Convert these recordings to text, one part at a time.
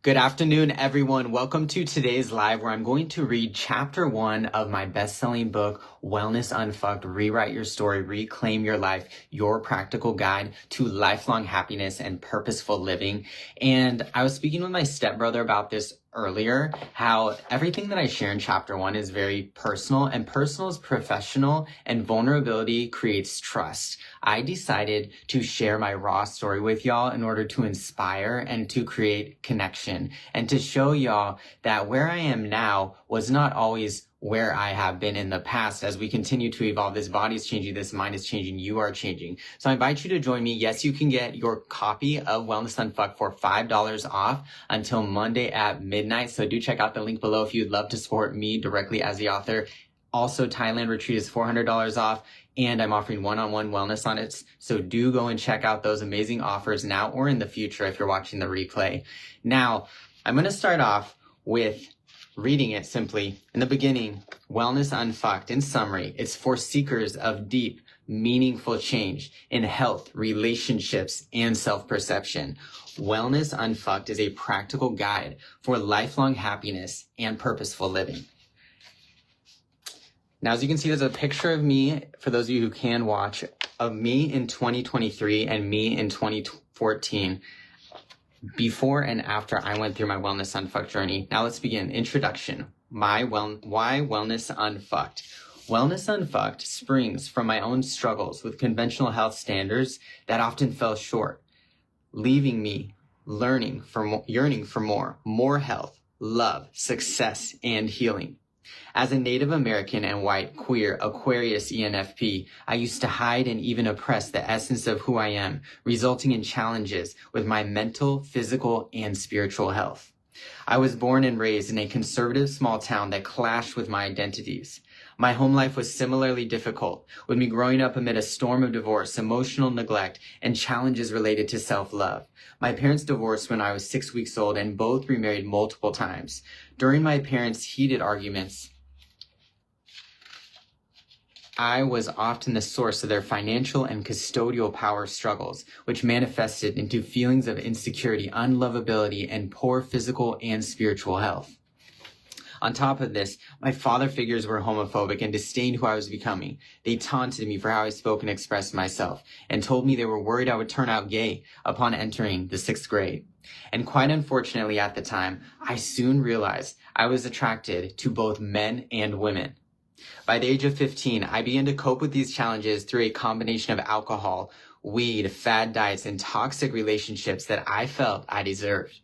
Good afternoon, everyone. Welcome to today's live where I'm going to read chapter 1 of my best-selling book, Wellness Unfucked, Rewrite Your Story, Reclaim Your Life, Your Practical Guide to Lifelong Happiness and Purposeful Living. And I was speaking with my stepbrother about this earlier, how everything that I share in chapter 1 is very personal, and personal is professional, and vulnerability creates trust. I decided to share my raw story with y'all in order to inspire and to create connection and to show y'all that where I am now was not always where I have been in the past. As we continue to evolve, this body is changing, this mind is changing, you are changing. So I invite you to join me. Yes, you can get your copy of Wellness Unfucked for $5 off until Monday at midnight. So do check out the link below if you'd love to support me directly as the author. Also, Thailand retreat is $400 off, and I'm offering one-on-one wellness on it. So do go and check out those amazing offers now or in the future if you're watching the replay. Now, I'm going to start off with reading it simply. In the beginning, Wellness Unfucked. In summary, it's for seekers of deep, meaningful change in health, relationships, and self-perception. Wellness Unfucked is a practical guide for lifelong happiness and purposeful living. Now, as you can see, there's a picture of me, for those of you who can watch, of me in 2023 and me in 2014. Before and after I went through my Wellness Unfucked journey. Now let's begin. Introduction. Why Wellness Unfucked? Wellness Unfucked springs from my own struggles with conventional health standards that often fell short, leaving me yearning for more health, love, success, and healing. As a Native American and white, queer, Aquarius ENFP, I used to hide and even oppress the essence of who I am, resulting in challenges with my mental, physical, and spiritual health. I was born and raised in a conservative small town that clashed with my identities. My home life was similarly difficult, with me growing up amid a storm of divorce, emotional neglect, and challenges related to self-love. My parents divorced when I was 6 weeks old and both remarried multiple times. During my parents' heated arguments, I was often the source of their financial and custodial power struggles, which manifested into feelings of insecurity, unlovability, and poor physical and spiritual health. On top of this, my father figures were homophobic and disdained who I was becoming. They taunted me for how I spoke and expressed myself, and told me they were worried I would turn out gay upon entering the 6th grade. And quite unfortunately at the time, I soon realized I was attracted to both men and women. By the age of 15, I began to cope with these challenges through a combination of alcohol, weed, fad diets, and toxic relationships that I felt I deserved.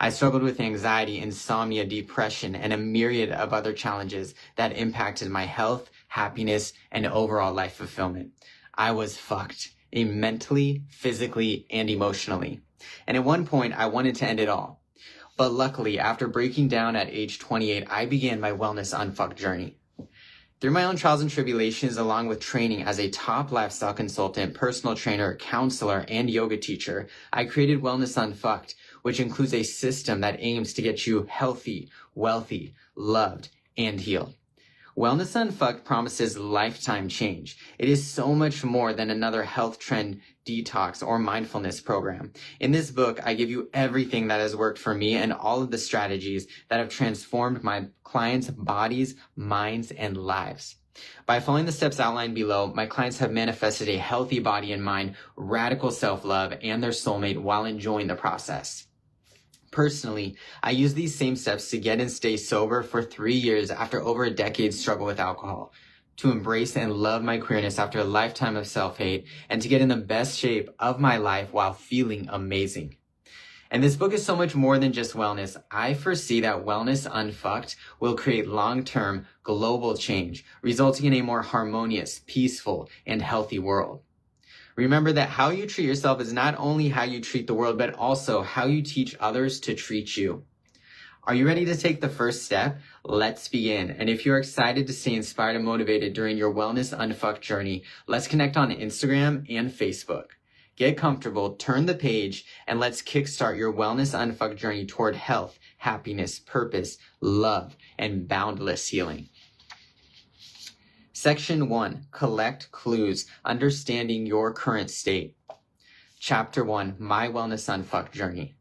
I struggled with anxiety, insomnia, depression, and a myriad of other challenges that impacted my health, happiness, and overall life fulfillment. I was fucked, mentally, physically, and emotionally. And at one point, I wanted to end it all. But luckily, after breaking down at age 28, I began my Wellness Unfucked journey. Through my own trials and tribulations, along with training as a top lifestyle consultant, personal trainer, counselor, and yoga teacher, I created Wellness Unfucked, which includes a system that aims to get you healthy, wealthy, loved, and healed. Wellness Unfucked promises lifetime change. It is so much more than another health trend detox or mindfulness program. In this book, I give you everything that has worked for me and all of the strategies that have transformed my clients' bodies, minds, and lives. By following the steps outlined below, my clients have manifested a healthy body and mind, radical self-love, and their soulmate while enjoying the process. Personally, I use these same steps to get and stay sober for 3 years after over a decade's struggle with alcohol, to embrace and love my queerness after a lifetime of self-hate, and to get in the best shape of my life while feeling amazing. And this book is so much more than just wellness. I foresee that Wellness Unfucked will create long-term global change, resulting in a more harmonious, peaceful, and healthy world. Remember that how you treat yourself is not only how you treat the world, but also how you teach others to treat you. Are you ready to take the first step? Let's begin. And if you're excited to stay inspired and motivated during your Wellness Unfucked journey, let's connect on Instagram and Facebook. Get comfortable, turn the page, and let's kickstart your Wellness Unfucked journey toward health, happiness, purpose, love, and boundless healing. Section 1, Collect Clues, Understanding Your Current State. Chapter 1, My Wellness Unfucked Journey.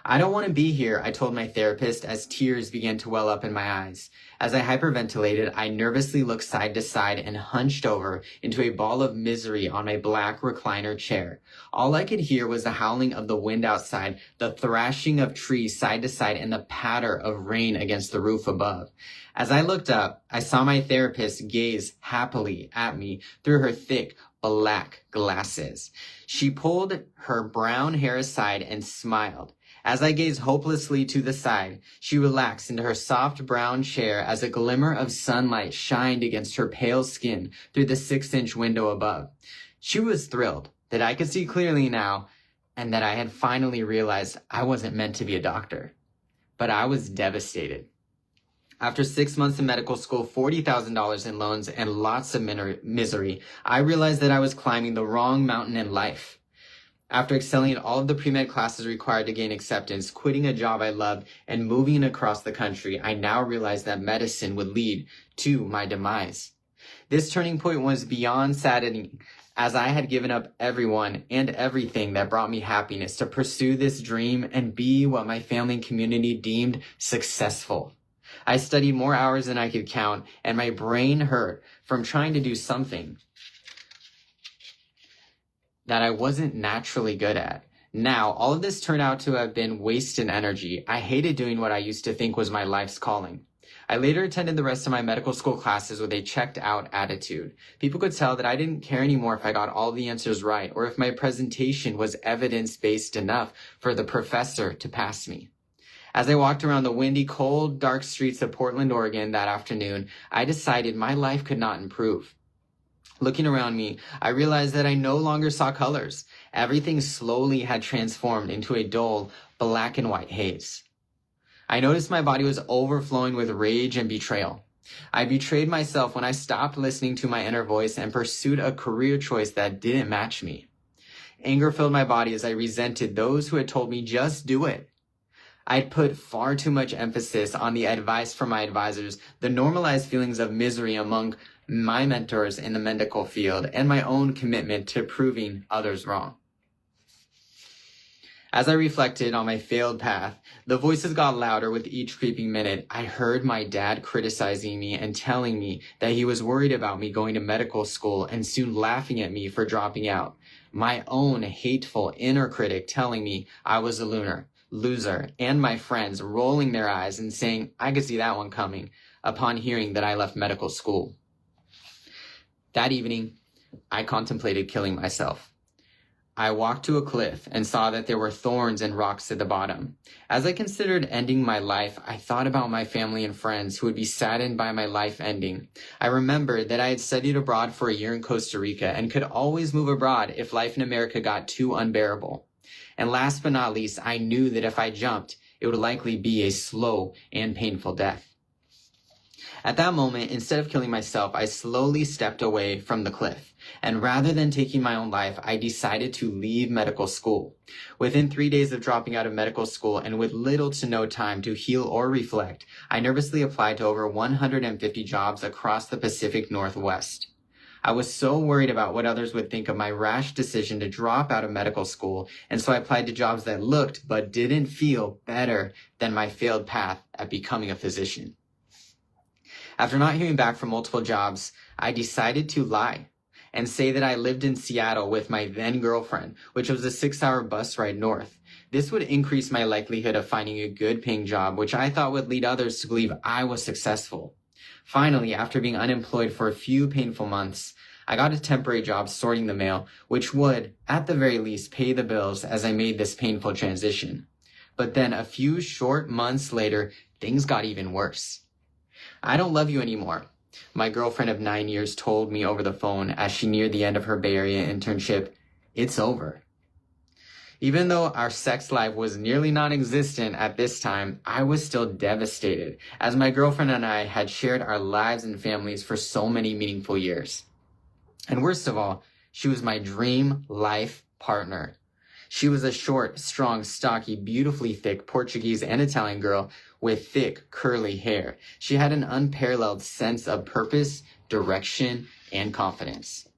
I don't want to be here, I told my therapist as tears began to well up in my eyes. As I hyperventilated, I nervously looked side to side and hunched over into a ball of misery on my black recliner chair. All I could hear was the howling of the wind outside, the thrashing of trees side to side, and the patter of rain against the roof above. As I looked up, I saw my therapist gaze happily at me through her thick, black glasses. She pulled her brown hair aside and smiled. As I gazed hopelessly to the side, she relaxed into her soft brown chair as a glimmer of sunlight shined against her pale skin through the 6-inch window above. She was thrilled that I could see clearly now and that I had finally realized I wasn't meant to be a doctor. But I was devastated. After 6 months in medical school, $40,000 in loans, and lots of misery, I realized that I was climbing the wrong mountain in life. After excelling at all of the pre-med classes required to gain acceptance, quitting a job I loved, and moving across the country, I now realized that medicine would lead to my demise. This turning point was beyond saddening, as I had given up everyone and everything that brought me happiness to pursue this dream and be what my family and community deemed successful. I studied more hours than I could count, and my brain hurt from trying to do something that I wasn't naturally good at. Now, all of this turned out to have been wasted energy. I hated doing what I used to think was my life's calling. I later attended the rest of my medical school classes with a checked out attitude. People could tell that I didn't care anymore if I got all the answers right, or if my presentation was evidence-based enough for the professor to pass me. As I walked around the windy, cold, dark streets of Portland, Oregon that afternoon, I decided my life could not improve. Looking around me, I realized that I no longer saw colors. Everything slowly had transformed into a dull black and white haze. I noticed my body was overflowing with rage and betrayal. I betrayed myself when I stopped listening to my inner voice and pursued a career choice that didn't match me. Anger filled my body as I resented those who had told me just do it. I'd put far too much emphasis on the advice from my advisors, the normalized feelings of misery among my mentors in the medical field, and my own commitment to proving others wrong. As I reflected on my failed path, the voices got louder with each creeping minute. I heard my dad criticizing me and telling me that he was worried about me going to medical school and soon laughing at me for dropping out. My own hateful inner critic telling me I was a loser, and my friends rolling their eyes and saying I could see that one coming upon hearing that I left medical school. That evening, I contemplated killing myself. I walked to a cliff and saw that there were thorns and rocks at the bottom. As I considered ending my life, I thought about my family and friends who would be saddened by my life ending. I remembered that I had studied abroad for a year in Costa Rica and could always move abroad if life in America got too unbearable. And last but not least, I knew that if I jumped, it would likely be a slow and painful death. At that moment, instead of killing myself, I slowly stepped away from the cliff. And rather than taking my own life, I decided to leave medical school. Within 3 days of dropping out of medical school and with little to no time to heal or reflect, I nervously applied to over 150 jobs across the Pacific Northwest. I was so worried about what others would think of my rash decision to drop out of medical school, and so I applied to jobs that looked but didn't feel better than my failed path at becoming a physician. After not hearing back from multiple jobs, I decided to lie and say that I lived in Seattle with my then girlfriend, which was a 6-hour bus ride north. This would increase my likelihood of finding a good paying job, which I thought would lead others to believe I was successful. Finally, after being unemployed for a few painful months, I got a temporary job sorting the mail, which would, at the very least, pay the bills as I made this painful transition. But then a few short months later, things got even worse. I don't love you anymore, my girlfriend of 9 years told me over the phone as she neared the end of her Bay Area internship. It's over. Even though our sex life was nearly non-existent at this time, I was still devastated, as my girlfriend and I had shared our lives and families for so many meaningful years. And worst of all, she was my dream life partner. She was a short, strong, stocky, beautifully thick Portuguese and Italian girl with thick, curly hair. She had an unparalleled sense of purpose, direction, and confidence.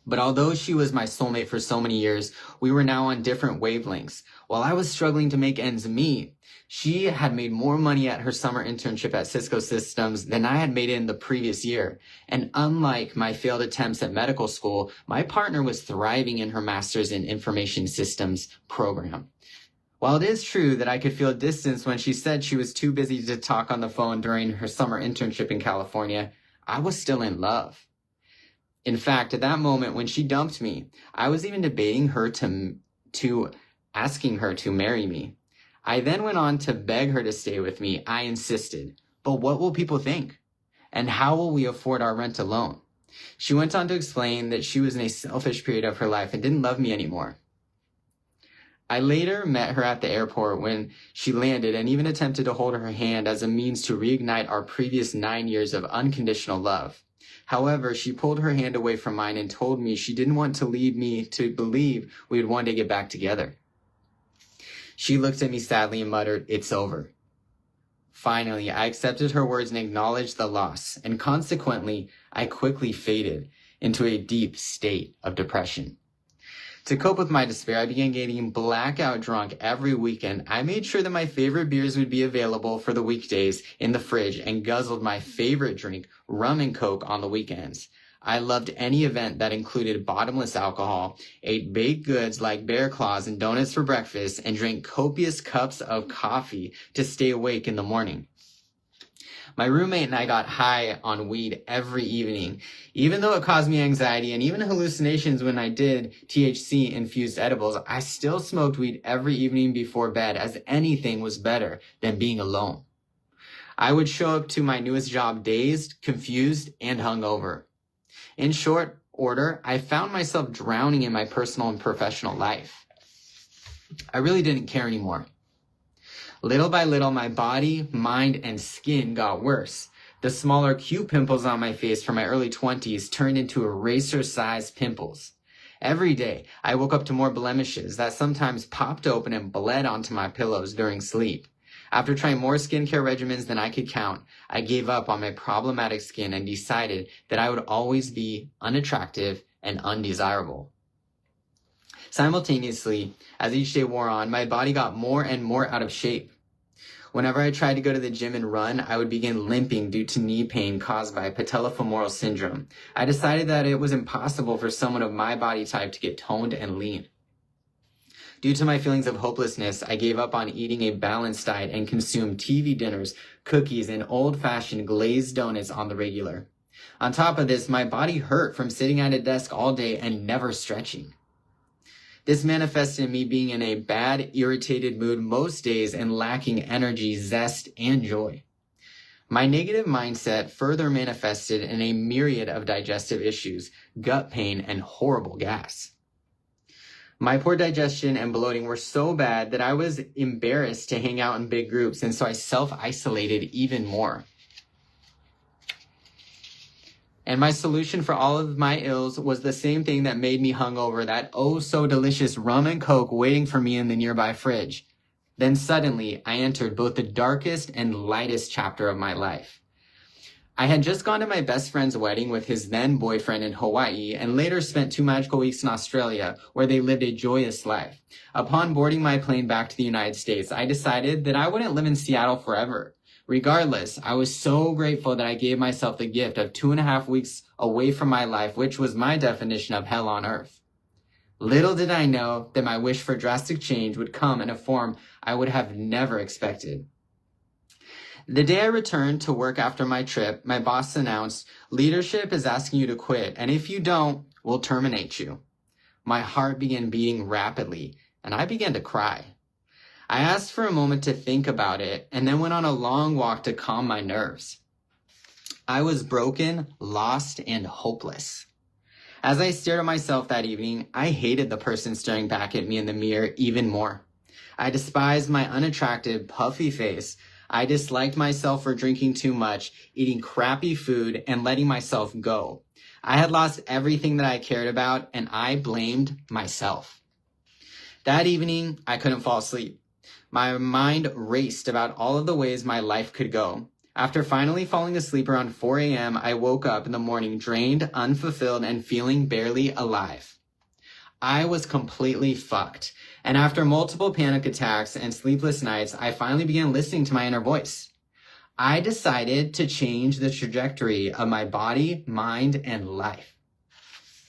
But although she was my soulmate for so many years, we were now on different wavelengths. While I was struggling to make ends meet, she had made more money at her summer internship at Cisco Systems than I had made in the previous year. And unlike my failed attempts at medical school, my partner was thriving in her master's in information systems program. While it is true that I could feel distance when she said she was too busy to talk on the phone during her summer internship in California, I was still in love. In fact, at that moment when she dumped me, I was even debating her to asking her to marry me. I then went on to beg her to stay with me. I insisted. But what will people think? And how will we afford our rent alone? She went on to explain that she was in a selfish period of her life and didn't love me anymore. I later met her at the airport when she landed and even attempted to hold her hand as a means to reignite our previous 9 years of unconditional love. However, she pulled her hand away from mine and told me she didn't want to lead me to believe we would one day get back together. She looked at me sadly and muttered, "It's over." Finally, I accepted her words and acknowledged the loss, and consequently, I quickly faded into a deep state of depression. To cope with my despair, I began getting blackout drunk every weekend. I made sure that my favorite beers would be available for the weekdays in the fridge and guzzled my favorite drink, rum and coke, on the weekends. I loved any event that included bottomless alcohol, ate baked goods like bear claws and donuts for breakfast, and drank copious cups of coffee to stay awake in the morning. My roommate and I got high on weed every evening, even though it caused me anxiety and even hallucinations when I did THC-infused edibles. I still smoked weed every evening before bed, as anything was better than being alone. I would show up to my newest job dazed, confused, and hungover. In short order, I found myself drowning in my personal and professional life. I really didn't care anymore. Little by little, my body, mind, and skin got worse. The smaller, cute pimples on my face from my early 20s turned into eraser-sized pimples. Every day, I woke up to more blemishes that sometimes popped open and bled onto my pillows during sleep. After trying more skincare regimens than I could count, I gave up on my problematic skin and decided that I would always be unattractive and undesirable. Simultaneously, as each day wore on, my body got more and more out of shape. Whenever I tried to go to the gym and run, I would begin limping due to knee pain caused by patellofemoral syndrome. I decided that it was impossible for someone of my body type to get toned and lean. Due to my feelings of hopelessness, I gave up on eating a balanced diet and consumed TV dinners, cookies, and old-fashioned glazed donuts on the regular. On top of this, my body hurt from sitting at a desk all day and never stretching. This manifested in me being in a bad, irritated mood most days and lacking energy, zest, and joy. My negative mindset further manifested in a myriad of digestive issues, gut pain, and horrible gas. My poor digestion and bloating were so bad that I was embarrassed to hang out in big groups, and so I self-isolated even more. And my solution for all of my ills was the same thing that made me hungover, that oh-so-delicious rum and coke waiting for me in the nearby fridge. Then suddenly, I entered both the darkest and lightest chapter of my life. I had just gone to my best friend's wedding with his then-boyfriend in Hawaii and later spent 2 magical weeks in Australia, where they lived a joyous life. Upon boarding my plane back to the United States, I decided that I wouldn't live in Seattle forever. Regardless, I was so grateful that I gave myself the gift of 2.5 weeks away from my life, which was my definition of hell on earth. Little did I know that my wish for drastic change would come in a form I would have never expected. The day I returned to work after my trip, my boss announced, "Leadership is asking you to quit, and if you don't, we'll terminate you." My heart began beating rapidly, and I began to cry. I asked for a moment to think about it and then went on a long walk to calm my nerves. I was broken, lost, and hopeless. As I stared at myself that evening, I hated the person staring back at me in the mirror even more. I despised my unattractive, puffy face. I disliked myself for drinking too much, eating crappy food, and letting myself go. I had lost everything that I cared about, and I blamed myself. That evening, I couldn't fall asleep. My mind raced about all of the ways my life could go. After finally falling asleep around 4 a.m., I woke up in the morning drained, unfulfilled, and feeling barely alive. I was completely fucked. And after multiple panic attacks and sleepless nights, I finally began listening to my inner voice. I decided to change the trajectory of my body, mind, and life.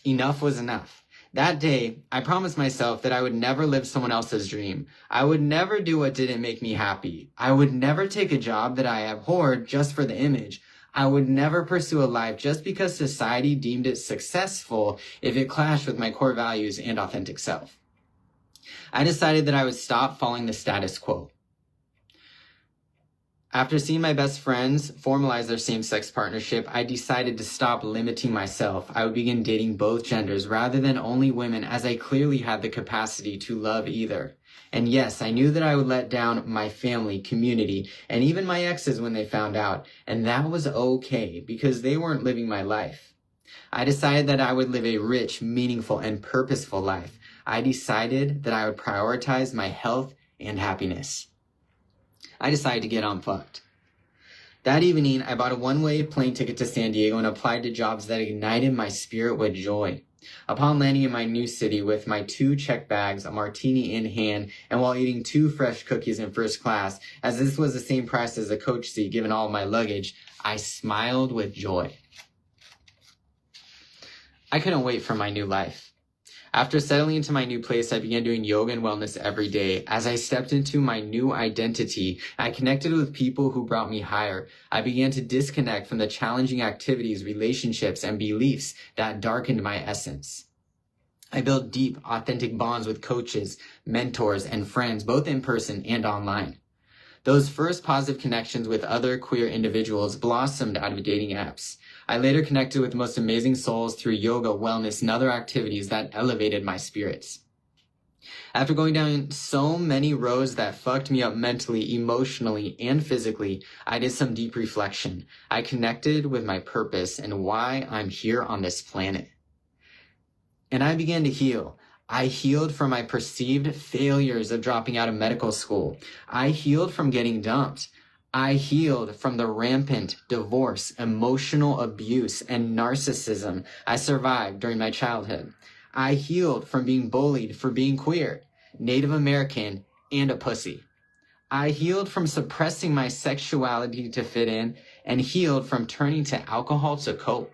Enough was enough. That day, I promised myself that I would never live someone else's dream. I would never do what didn't make me happy. I would never take a job that I abhorred just for the image. I would never pursue a life just because society deemed it successful if it clashed with my core values and authentic self. I decided that I would stop following the status quo. After seeing my best friends formalize their same-sex partnership, I decided to stop limiting myself. I would begin dating both genders rather than only women, as I clearly had the capacity to love either. And yes, I knew that I would let down my family, community, and even my exes when they found out. And that was okay, because they weren't living my life. I decided that I would live a rich, meaningful, and purposeful life. I decided that I would prioritize my health and happiness. I decided to get unfucked. That evening, I bought a one-way plane ticket to San Diego and applied to jobs that ignited my spirit with joy. Upon landing in my new city with my 2 check bags, a martini in hand, and while eating 2 fresh cookies in first class, as this was the same price as a coach seat given all of my luggage, I smiled with joy. I couldn't wait for my new life. After settling into my new place, I began doing yoga and wellness every day. As I stepped into my new identity, I connected with people who brought me higher. I began to disconnect from the challenging activities, relationships, and beliefs that darkened my essence. I built deep, authentic bonds with coaches, mentors, and friends, both in person and online. Those first positive connections with other queer individuals blossomed out of dating apps. I later connected with the most amazing souls through yoga, wellness, and other activities that elevated my spirits. After going down so many roads that fucked me up mentally, emotionally, and physically, I did some deep reflection. I connected with my purpose and why I'm here on this planet. And I began to heal. I healed from my perceived failures of dropping out of medical school. I healed from getting dumped. I healed from the rampant divorce, emotional abuse, and narcissism I survived during my childhood. I healed from being bullied for being queer, Native American, and a pussy. I healed from suppressing my sexuality to fit in, and healed from turning to alcohol to cope.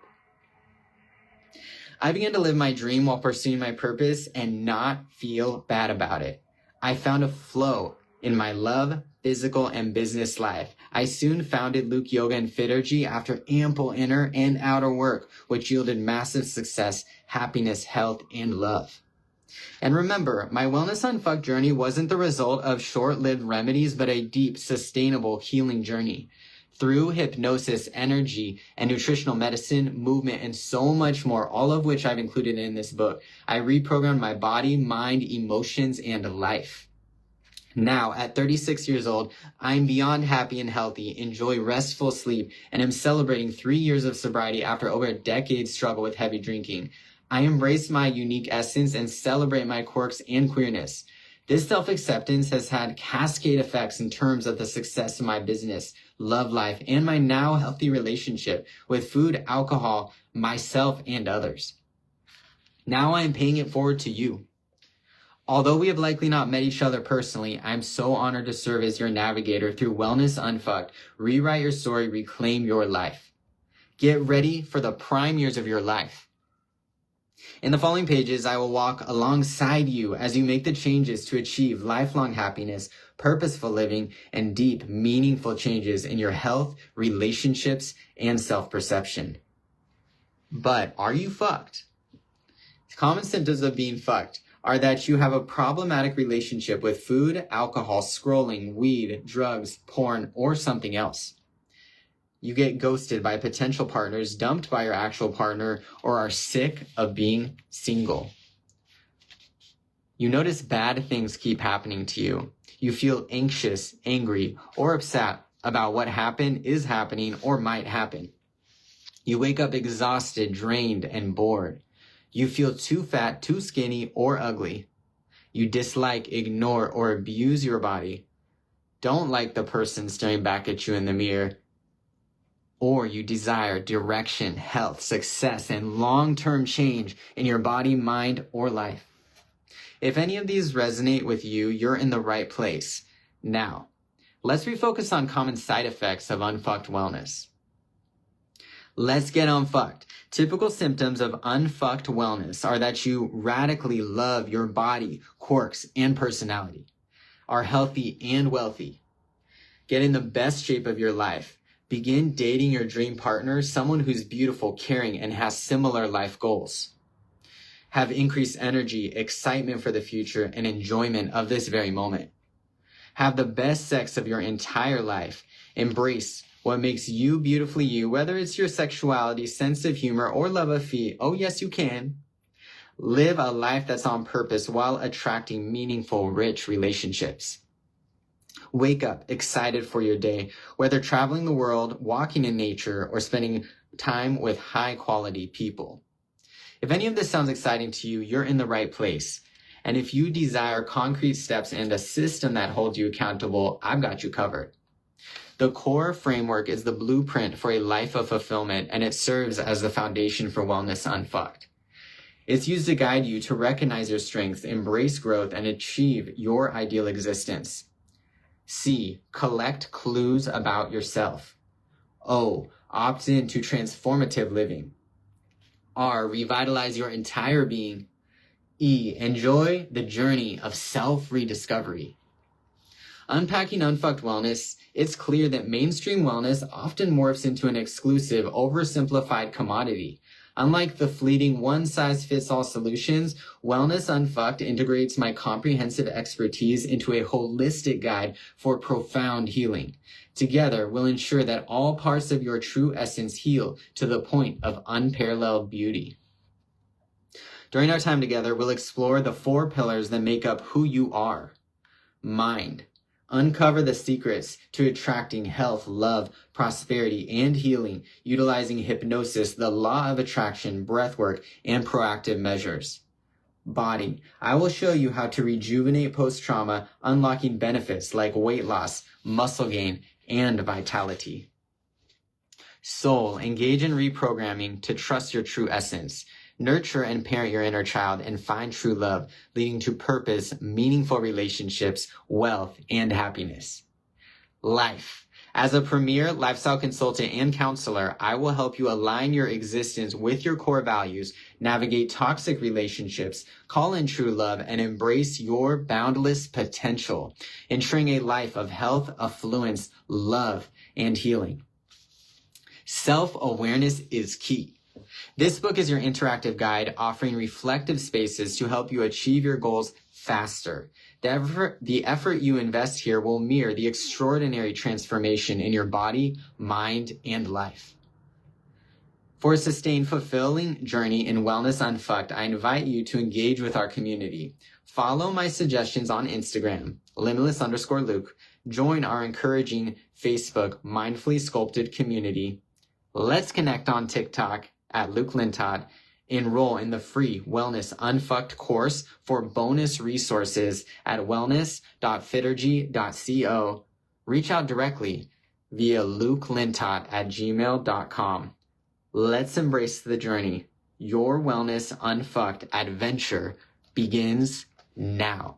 I began to live my dream while pursuing my purpose and not feel bad about it. I found a flow in my love, physical, and business life. I soon founded Luke Yoga and Fitergy after ample inner and outer work, which yielded massive success, happiness, health, and love. And remember, my Wellness Unfucked journey wasn't the result of short-lived remedies, but a deep, sustainable healing journey. Through hypnosis, energy, and nutritional medicine, movement, and so much more, all of which I've included in this book, I reprogrammed my body, mind, emotions, and life. Now, at 36 years old, I'm beyond happy and healthy, enjoy restful sleep, and am celebrating 3 years of sobriety after over a decade's struggle with heavy drinking. I embrace my unique essence and celebrate my quirks and queerness. This self-acceptance has had cascade effects in terms of the success of my business, love life, and my now healthy relationship with food, alcohol, myself, and others. Now I am paying it forward to you. Although we have likely not met each other personally, I'm so honored to serve as your navigator through Wellness Unfucked. Rewrite your story, reclaim your life. Get ready for the prime years of your life. In the following pages, I will walk alongside you as you make the changes to achieve lifelong happiness, purposeful living, and deep, meaningful changes in your health, relationships, and self-perception. But are you fucked? Common symptoms of being fucked are that you have a problematic relationship with food, alcohol, scrolling, weed, drugs, porn, or something else. You get ghosted by potential partners, dumped by your actual partner, or are sick of being single. You notice bad things keep happening to you. You feel anxious, angry, or upset about what happened, is happening, or might happen. You wake up exhausted, drained, and bored. You feel too fat, too skinny, or ugly. You dislike, ignore, or abuse your body. Don't like the person staring back at you in the mirror. Or you desire direction, health, success, and long-term change in your body, mind, or life. If any of these resonate with you, you're in the right place. Now, let's refocus on common side effects of unfucked wellness. Let's get unfucked. Typical symptoms of unfucked wellness are that you radically love your body, quirks, and personality, are healthy and wealthy, get in the best shape of your life, begin dating your dream partner, someone who's beautiful, caring, and has similar life goals, have increased energy, excitement for the future, and enjoyment of this very moment, have the best sex of your entire life, embrace what makes you beautifully you, whether it's your sexuality, sense of humor, or love of feet. Oh, yes, you can. Live a life that's on purpose while attracting meaningful, rich relationships. Wake up excited for your day, whether traveling the world, walking in nature, or spending time with high-quality people. If any of this sounds exciting to you, you're in the right place. And if you desire concrete steps and a system that holds you accountable, I've got you covered. The core framework is the blueprint for a life of fulfillment, and it serves as the foundation for Wellness Unfucked. It's used to guide you to recognize your strengths, embrace growth, and achieve your ideal existence. C, collect clues about yourself. O, opt in to transformative living. R, revitalize your entire being. E, enjoy the journey of self-rediscovery. Unpacking unfucked wellness, it's clear that mainstream wellness often morphs into an exclusive, oversimplified commodity. Unlike the fleeting one-size-fits-all solutions, Wellness Unfucked integrates my comprehensive expertise into a holistic guide for profound healing. Together, we'll ensure that all parts of your true essence heal to the point of unparalleled beauty. During our time together, we'll explore the 4 pillars that make up who you are. Mind. Uncover the secrets to attracting health, love, prosperity, and healing, utilizing hypnosis, the law of attraction, breathwork, and proactive measures. Body. I will show you how to rejuvenate post-trauma, unlocking benefits like weight loss, muscle gain, and vitality. Soul. Engage in reprogramming to trust your true essence. Nurture and parent your inner child and find true love, leading to purpose, meaningful relationships, wealth, and happiness. Life. As a premier lifestyle consultant and counselor, I will help you align your existence with your core values, navigate toxic relationships, call in true love, and embrace your boundless potential, ensuring a life of health, affluence, love, and healing. Self-awareness is key. This book is your interactive guide offering reflective spaces to help you achieve your goals faster. The effort you invest here will mirror the extraordinary transformation in your body, mind, and life. For a sustained, fulfilling journey in Wellness Unfucked, I invite you to engage with our community. Follow my suggestions on Instagram, limitless_Luke. Join our encouraging Facebook Mindfully Sculpted community. Let's connect on TikTok at Luke Lintott. Enroll in the free Wellness Unfucked course for bonus resources at wellness.fitergy.co. Reach out directly via lukelintott@gmail.com. Let's embrace the journey. Your Wellness Unfucked adventure begins now.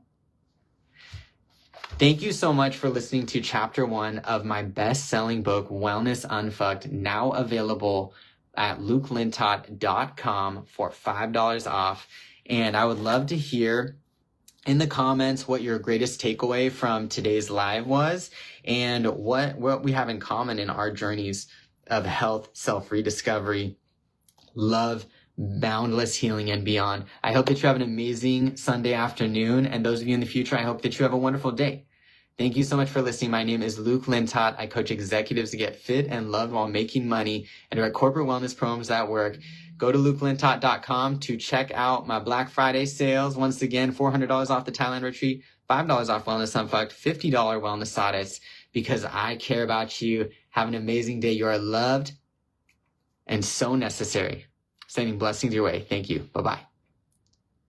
Thank you so much for listening to Chapter 1 of my best-selling book, Wellness Unfucked, now available at lukelintott.com for $5 off. And I would love to hear in the comments what your greatest takeaway from today's live was and what we have in common in our journeys of health, self-rediscovery, love, boundless healing, and beyond. I hope that you have an amazing Sunday afternoon. And those of you in the future, I hope that you have a wonderful day. Thank you so much for listening. My name is Luke Lintott. I coach executives to get fit and loved while making money and direct corporate wellness programs that work. Go to lukelintott.com to check out my Black Friday sales. Once again, $400 off the Thailand retreat, $5 off Wellness Unfucked, $50 Wellness Audits, because I care about you. Have an amazing day. You are loved and so necessary. Sending blessings your way. Thank you. Bye-bye.